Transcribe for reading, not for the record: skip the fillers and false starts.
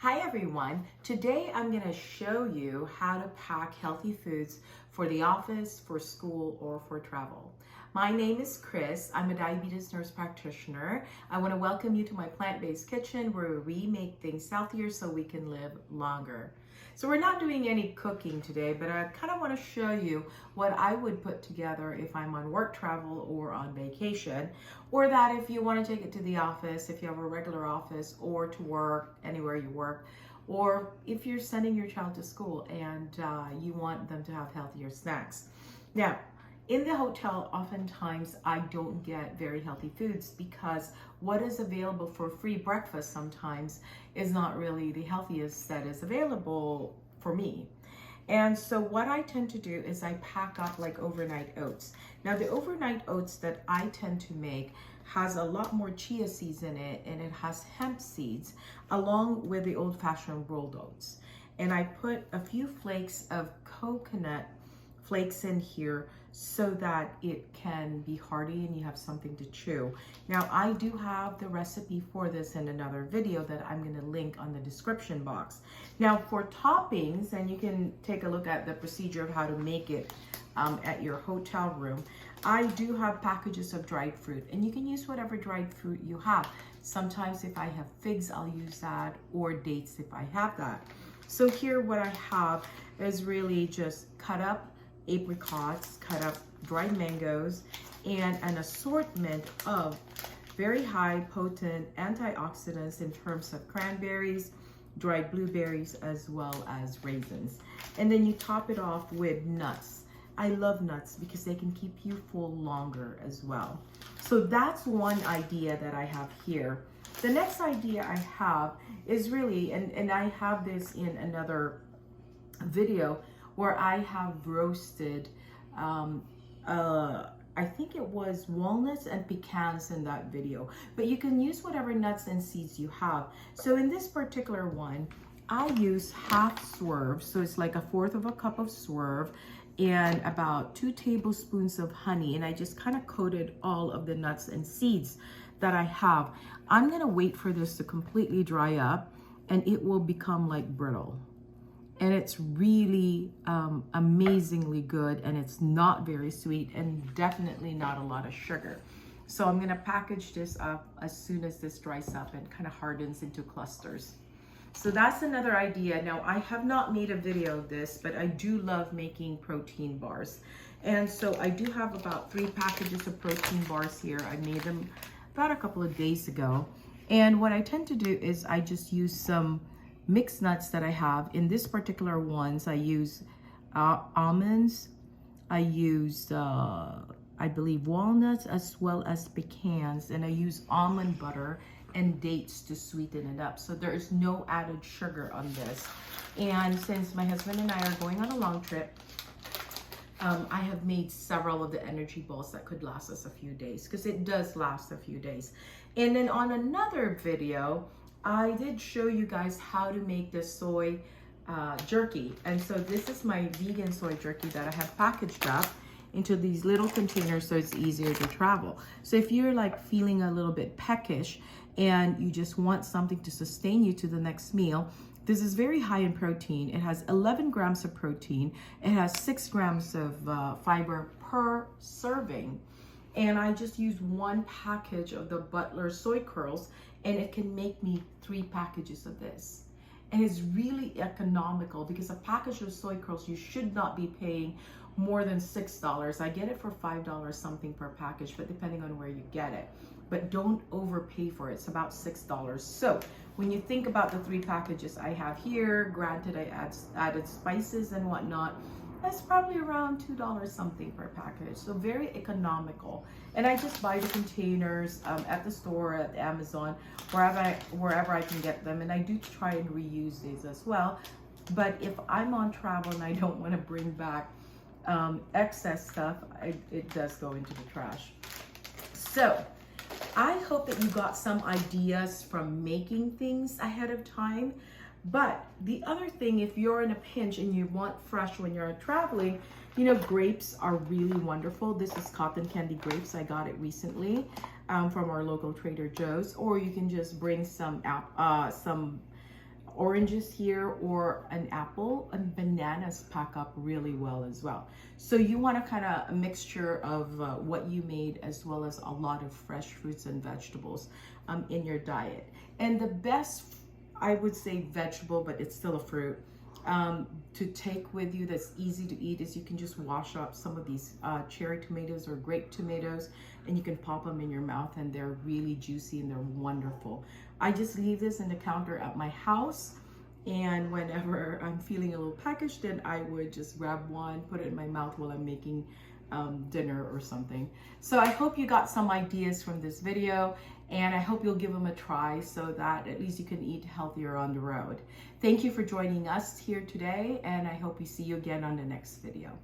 Hi everyone. Today I'm going to show you how to pack healthy foods for the office, for school, or for travel. My name is Chris. I'm a diabetes nurse practitioner. I want to welcome you to my plant-based kitchen where we make things healthier so we can live longer. So we're not doing any cooking today, but I kind of want to show you what I would put together if I'm on work travel or on vacation, or that if you want to take it to the office, if you have a regular office, or to work, anywhere you work, or if you're sending your child to school and you want them to have healthier snacks. Now, in the hotel, oftentimes I don't get very healthy foods because what is available for free breakfast sometimes is not really the healthiest that is available for me. And so what I tend to do is I pack up like overnight oats. Now the overnight oats that I tend to make has a lot more chia seeds in it, and it has hemp seeds along with the old-fashioned rolled oats. And I put a few flakes of coconut flakes in here so that it can be hearty and you have something to chew. Now I do have the recipe for this in another video that I'm going to link on the description box. Now for toppings, and you can take a look at the procedure of how to make it at your hotel room, I do have packages of dried fruit, and you can use whatever dried fruit you have. Sometimes if I have figs, I'll use that, or dates if I have that. So here what I have is really just cut up apricots, cut up dried mangoes, and an assortment of very high potent antioxidants in terms of cranberries, dried blueberries, as well as raisins. And then you top it off with nuts. I love nuts because they can keep you full longer as well. So that's one idea that I have here. The next idea I have is really, and I have this in another video, where I have roasted, I think it was walnuts and pecans in that video, but you can use whatever nuts and seeds you have. So in this particular one, I use half swerve, so it's like 1/4 of a cup of swerve, and about 2 tablespoons of honey, and I just kind of coated all of the nuts and seeds that I have. I'm gonna wait for this to completely dry up, and it will become like brittle. And it's really amazingly good, and it's not very sweet, and definitely not a lot of sugar. So I'm gonna package this up as soon as this dries up and kind of hardens into clusters. So that's another idea. Now I have not made a video of this, but I do love making protein bars. And so I do have about 3 packages of protein bars here. I made them about a couple of days ago. And what I tend to do is I just use some mixed nuts that I have. In this particular ones, I use almonds, I use I believe walnuts, as well as pecans, and I use almond butter and dates to sweeten it up. So there is no added sugar on this. And since my husband and I are going on a long trip, I have made several of the energy balls that could last us a few days, because it does last a few days. And then on another video, I did show you guys how to make the soy jerky. And so this is my vegan soy jerky that I have packaged up into these little containers so it's easier to travel. So if you're like feeling a little bit peckish and you just want something to sustain you to the next meal, this is very high in protein. It has 11 grams of protein. It has 6 grams of fiber per serving. And I just use 1 package of the Butler soy curls, and it can make me 3 packages of this. And it's really economical, because a package of soy curls, you should not be paying more than $6. I get it for $5 something per package, but depending on where you get it. But don't overpay for it. It's about $6. So when you think about the 3 packages I have here, granted I added spices and whatnot, that's probably around $2 something per package. So very economical. And I just buy the containers at the store, at Amazon, wherever I can get them. And I do try and reuse these as well. But if I'm on travel and I don't want to bring back excess stuff, it does go into the trash. So I hope that you got some ideas from making things ahead of time. But the other thing, if you're in a pinch and you want fresh when you're traveling, you know, grapes are really wonderful. This is cotton candy grapes. I got it recently from our local Trader Joe's. Or you can just bring some oranges here or an apple, and bananas pack up really well as well. So you want to kind of a mixture of what you made as well as a lot of fresh fruits and vegetables in your diet. And the best, I would say, vegetable, but it's still a fruit, to take with you that's easy to eat is you can just wash up some of these cherry tomatoes or grape tomatoes, and you can pop them in your mouth, and they're really juicy and they're wonderful. I just leave this in the counter at my house, and whenever I'm feeling a little peckish, then I would just grab one, put it in my mouth while I'm making dinner or something. So I hope you got some ideas from this video, and I hope you'll give them a try so that at least you can eat healthier on the road. Thank you for joining us here today, and I hope we see you again on the next video.